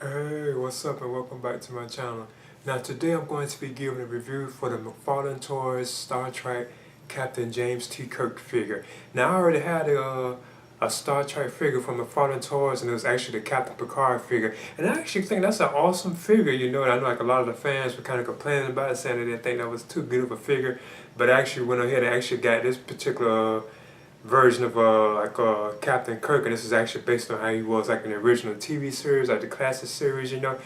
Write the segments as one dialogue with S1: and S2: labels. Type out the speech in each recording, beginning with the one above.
S1: Hey, what's up and welcome back to my channel. Now today I'm going to be giving a review for the McFarlane Toys Star Trek Captain James T. Kirk figure. Now I already had a Star Trek figure from McFarlane Toys, and it was actually the Captain Picard figure. And I actually think that's an awesome figure, you know, and I know like a lot of the fans were kind of complaining about it, saying they didn't think that was too good of a figure. But I actually went ahead and actually got this particular version of Captain Kirk, and this is actually based on how he was like in the original TV series, like the classic series, you know.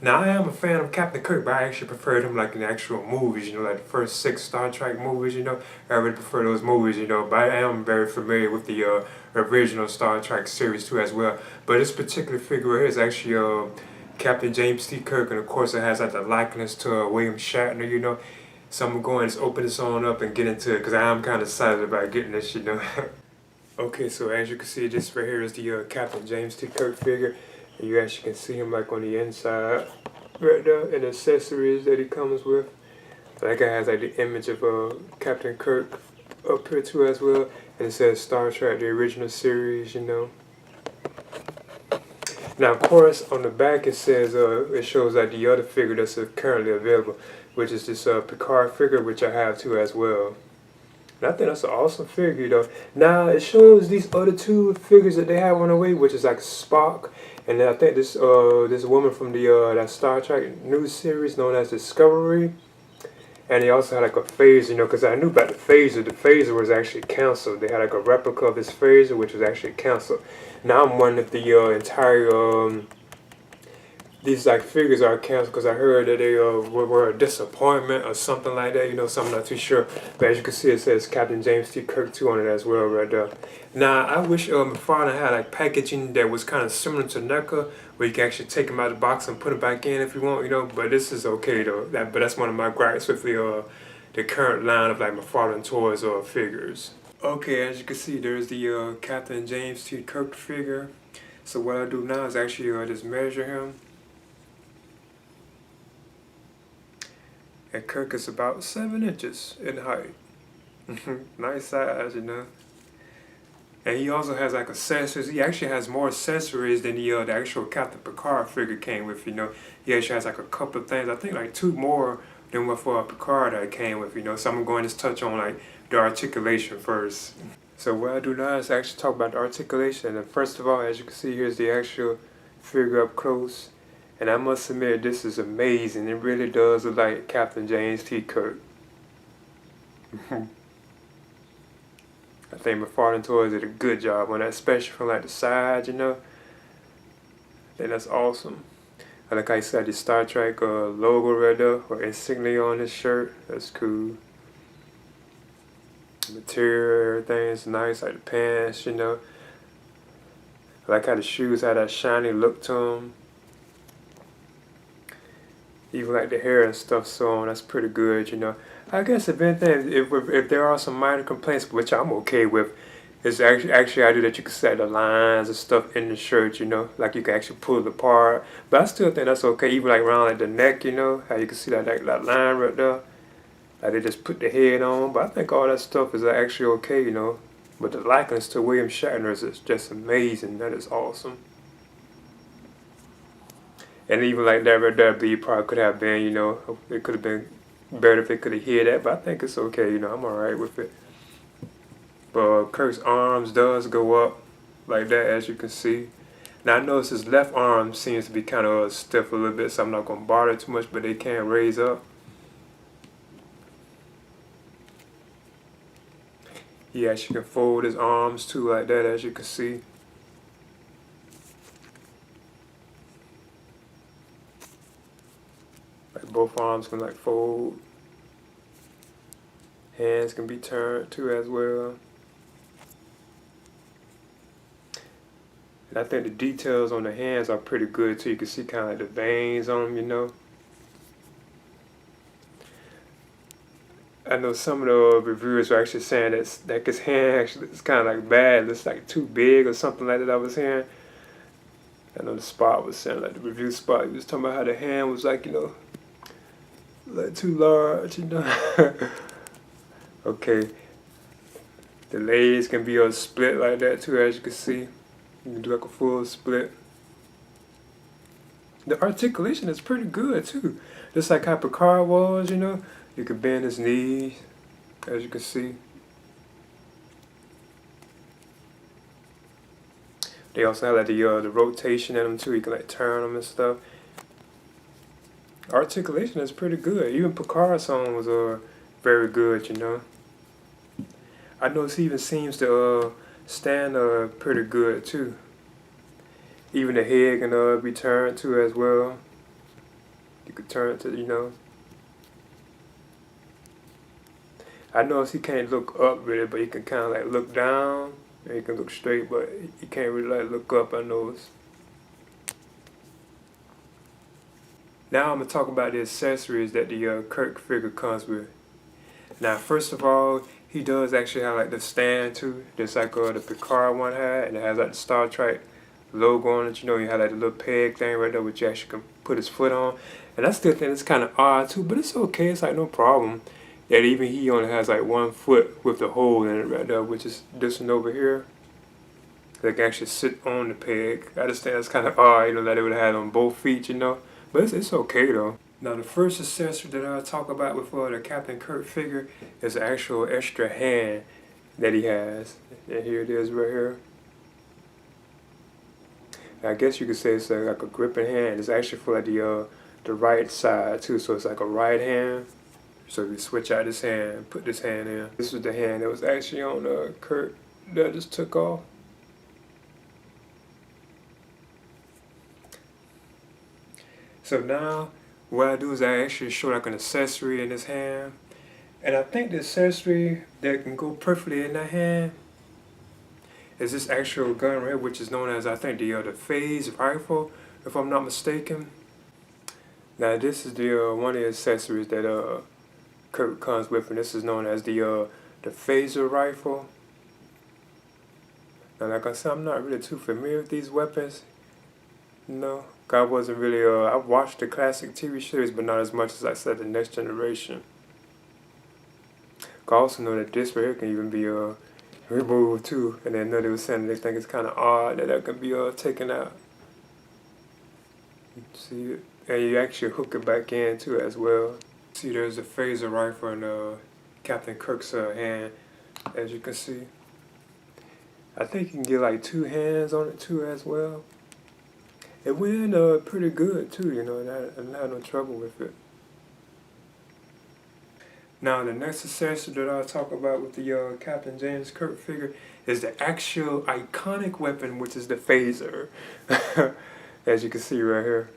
S1: Now I am a fan of Captain Kirk, but I actually preferred him like in the actual movies, you know, like the first 6 Star Trek movies, you know. I really prefer those movies, you know, but I am very familiar with the original Star Trek series too as well. But this particular figure right here is actually Captain James T. Kirk, and of course it has like the likeness to William Shatner, you know. So I'm going to open this on up and get into it because I am kind of excited about getting this, you know. Okay, so as you can see, this right here is the Captain James T. Kirk figure. And you actually can see him like on the inside right there, and the accessories that he comes with. Like it has like the image of Captain Kirk up here too as well. And it says Star Trek, the original series, you know. Now, of course, on the back it says, it shows like the other figure that's currently available, which is this Picard figure, which I have too as well. And I think that's an awesome figure, though. Now, it shows these other two figures that they have on the way, which is like Spock, and then I think this woman from the that Star Trek news series known as Discovery. And they also had like a phaser, you know, because I knew about the phaser. The phaser was actually canceled. They had like a replica of this phaser, which was actually canceled. Now I'm wondering if the entire these like figures are canceled, because I heard that they were a disappointment or something like that. You know, so I'm not too sure. But as you can see, it says Captain James T. Kirk 2 on it as well right there. Now I wish McFarlane had like packaging that was kind of similar to NECA, where you can actually take them out of the box and put them back in if you want. You know, but this is okay though. But that's one of my gripes with the current line of like McFarlane Toys or figures. Okay, as you can see, there's the Captain James T. Kirk figure. So what I do now is actually just measure him. And Kirk is about 7 inches in height. Nice size, you know. And he also has like accessories. He actually has more accessories than the actual Captain Picard figure came with, you know. He actually has like a couple of things. I think like 2 more than what for Picard that came with, you know. So I'm going to touch on like the articulation first. So what I do now is actually talk about the articulation. And first of all, as you can see, here's the actual figure up close. And I must admit, this is amazing. It really does look like Captain James T. Kirk. I think McFarlane Toys did a good job on that, especially from like the side, you know. I think that's awesome. I like how he said the Star Trek logo right there, or insignia on his shirt. That's cool. The material, everything is nice, like the pants, you know. I like how the shoes had that shiny look to them. Even like the hair and stuff so on, that's pretty good, you know. I guess if anything, if there are some minor complaints, which I'm okay with, it's actually I do that you can set the lines and stuff in the shirt, you know, like you can actually pull it apart. But I still think that's okay, even like around like the neck, you know, how you can see that line right there. Like they just put the head on, but I think all that stuff is actually okay, you know. But the likeness to William Shatner is just amazing. That is awesome. And even like that right there, B probably could have been, you know, it could have been better if they could have hit that, but I think it's okay, you know, I'm alright with it. But Kirk's arms does go up like that, as you can see. Now I notice his left arm seems to be kind of stiff a little bit, so I'm not going to bother too much, but they can raise up. He actually can fold his arms too like that, as you can see. Like both arms can like fold. Hands can be turned too as well. And I think the details on the hands are pretty good too. You can see kind of like the veins on them, you know. I know some of the reviewers are actually saying that his hand actually is kind of like bad. It's like too big or something like that I was hearing. I know the spot was saying, like the review spot, he was talking about how the hand was like, you know, like too large, you know. Okay. The legs can be a split like that too, as you can see. You can do like a full split. The articulation is pretty good too. Just like how Picard was, you know. You could bend his knees, as you can see. They also have like the rotation in them too. You can like turn them and stuff. Articulation is pretty good. Even Picard's song was very good, you know. I noticed he even seems to stand pretty good too. Even the head can be turned too as well. You could turn it to, you know. I noticed he can't look up really, but he can kind of like look down. And he can look straight, but he can't really like look up, I noticed. Now I'm going to talk about the accessories that the Kirk figure comes with. Now first of all, he does actually have like the stand too, just like the Picard one had, and it has like the Star Trek logo on it. You know, you have like the little peg thing right there which you actually can put his foot on. And I still think it's kind of odd too, but it's okay, it's like no problem. That even he only has like one foot with the hole in it right there, which is this one over here. They can actually sit on the peg. I just think that's kind of odd, you know, that they would have had on both feet, you know. But it's okay though. Now the first accessory that I'll talk about with the Captain Kirk figure is the actual extra hand that he has. And here it is right here. I guess you could say it's like a gripping hand. It's actually for like the right side too, so it's like a right hand. So we switch out this hand, put this hand in. This was the hand that was actually on Kirk that I just took off. So now what I do is I actually show like an accessory in this hand. And I think the accessory that can go perfectly in that hand is this actual gun right here, which is known as, I think, the phase rifle, if I'm not mistaken. Now this is the one of the accessories that Kirk comes with, and this is known as the phaser rifle. Now like I said, I'm not really too familiar with these weapons. No, I wasn't really, I watched the classic TV series, but not as much as I said the Next Generation. I also know that this right here can even be removed too, and then they were saying they think it's kind of odd that can be taken out. See it? And you actually hook it back in too as well. See, there's a phaser rifle in Captain Kirk's hand, as you can see. I think you can get like 2 hands on it too as well. It went in pretty good too, you know, and I didn't have no trouble with it. Now the next accessory that I'll talk about with the Captain James Kirk figure is the actual iconic weapon, which is the phaser. As you can see right here.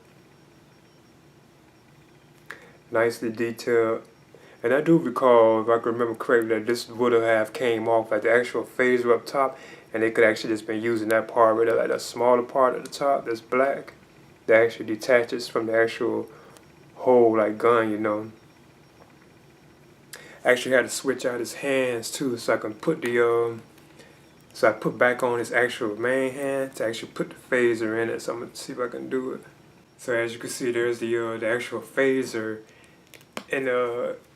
S1: Nicely detailed. And I do recall, if I can remember correctly, that this would have came off like the actual phaser up top, and they could actually just been using that part right there, like that smaller part at the top that's black, that actually detaches from the actual whole like gun, you know. Actually had to switch out his hands too, so I can put the so I put back on his actual main hand to actually put the phaser in it. So I'm gonna see if I can do it. So as you can see, there's the actual phaser in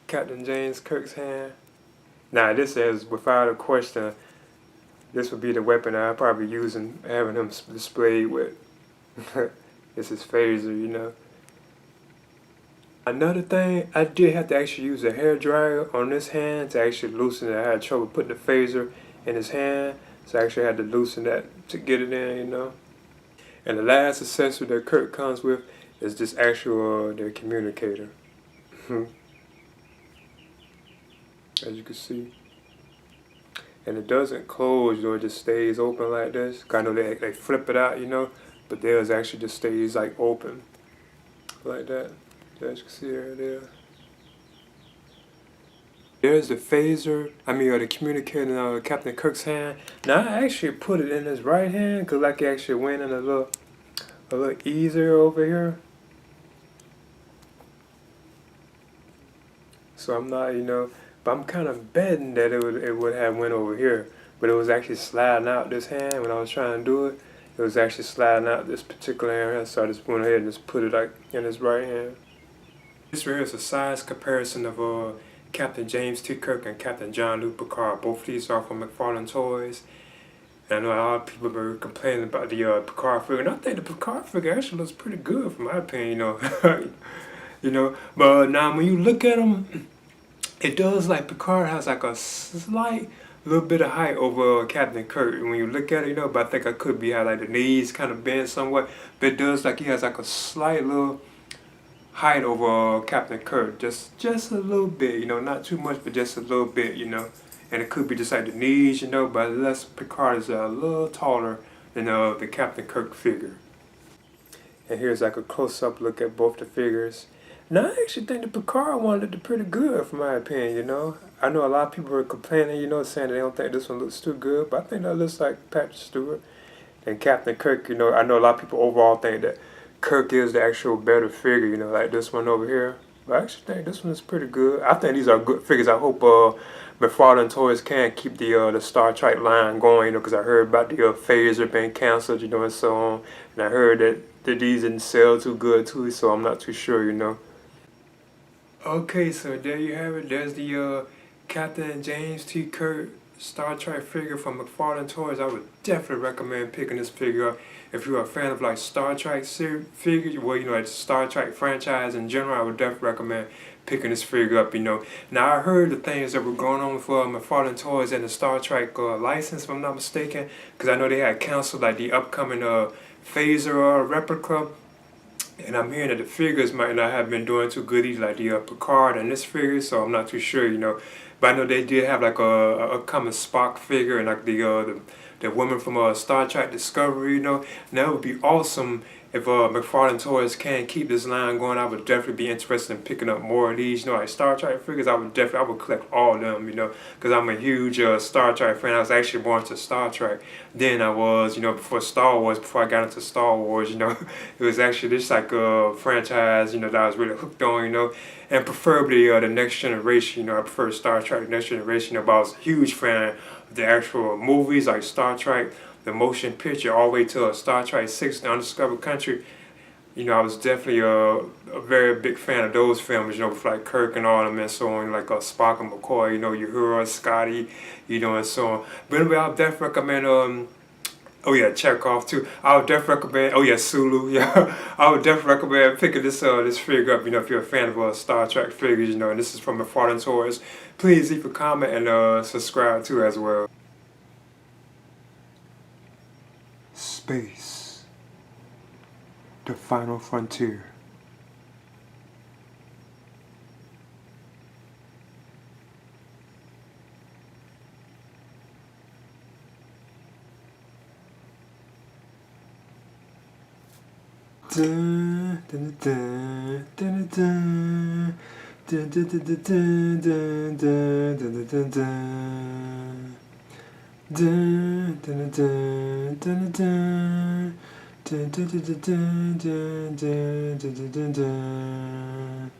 S1: Captain James Kirk's hand. Now this is, without a question, this would be the weapon I'd probably use and having him displayed with. This is phaser, you know. Another thing, I did have to actually use a hair dryer on this hand to actually loosen it. I had trouble putting the phaser in his hand, so I actually had to loosen that to get it in, you know. And the last accessory that Kirk comes with is this actual the communicator. As you can see. And it doesn't close, you know, it just stays open like this. I know they flip it out, you know, but theirs actually just stays like open like that. As you can see right there. There's the phaser, the communicator in Captain Kirk's hand. Now I actually put it in his right hand because like it actually went in a little easier over here. So I'm not, you know, but I'm kind of betting that it would have went over here. But it was actually sliding out this hand when I was trying to do it. It was actually sliding out this particular hand, so I just went ahead and just put it like in his right hand. This right here is a size comparison of Captain James T. Kirk and Captain Jean-Luc Picard. Both of these are from McFarlane Toys. And I know a lot of people were complaining about the Picard figure, and I think the Picard figure actually looks pretty good, from my opinion. You know. But now when you look at him, it does like Picard has like a slight little bit of height over Captain Kirk. When you look at it, but I think I could be had like the knees kind of bent somewhat. But it does like he has like a slight little height over Captain Kirk, just a little bit, not too much, but just a little bit, And it could be just like the knees, but unless Picard is a little taller than the Captain Kirk figure. And here's like a close-up look at both the figures. Now I actually think the Picard one looked pretty good, from my opinion, I know a lot of people were complaining, saying they don't think this one looks too good, but I think that looks like Patrick Stewart. And Captain Kirk, I know a lot of people overall think that Kirk is the actual better figure, like this one over here. But I actually think this one is pretty good. I think these are good figures. I hope McFarlane Toys can keep the Star Trek line going, because I heard about the phaser being canceled, and so on. And I heard that these didn't sell too good too, so I'm not too sure, Okay, so there you have it. There's the Captain James T. Kirk Star Trek figure from McFarlane Toys. I would definitely recommend picking this figure up if you're a fan of like Star Trek figures. Well, like the Star Trek franchise in general, I would definitely recommend picking this figure up. Now I heard the things that were going on for McFarlane Toys and the Star Trek license, if I'm not mistaken, because I know they had canceled like the upcoming phaser replica. And I'm hearing that the figures might not have been doing too good either, like the Picard and this figure, so I'm not too sure, But I know they did have like a upcoming Spock figure and like the woman from Star Trek Discovery, And that would be awesome if McFarlane Toys can keep this line going. I would definitely be interested in picking up more of these, like Star Trek figures. I would collect all of them, because I'm a huge Star Trek fan. I was actually born to Star Trek. Then I was, before Star Wars, before I got into Star Wars, it was actually just like a franchise, that I was really hooked on, and preferably the Next Generation, I prefer Star Trek, the Next Generation, but I was a huge fan of the actual movies like Star Trek, the motion picture, all the way to Star Trek 6, The Undiscovered Country. I was definitely a very big fan of those films, with like Kirk and all them and so on, like Spock and McCoy, Uhura, Scotty, and so on. But anyway, I'll definitely recommend, oh yeah, Chekhov too. I would definitely recommend, oh yeah, Sulu, yeah. I would definitely recommend picking this figure up, if you're a fan of Star Trek figures, and this is from McFarlane Toys. Please leave a comment and subscribe too as well. Space, the final frontier. Dun, dun, dun, dun, dun, dun, dun, dun, dun, dun, dun, dun, dun. Dun, dun, dun, dun, dun, dun, dun, dun, dun, dun, dun, dun, dun, dun.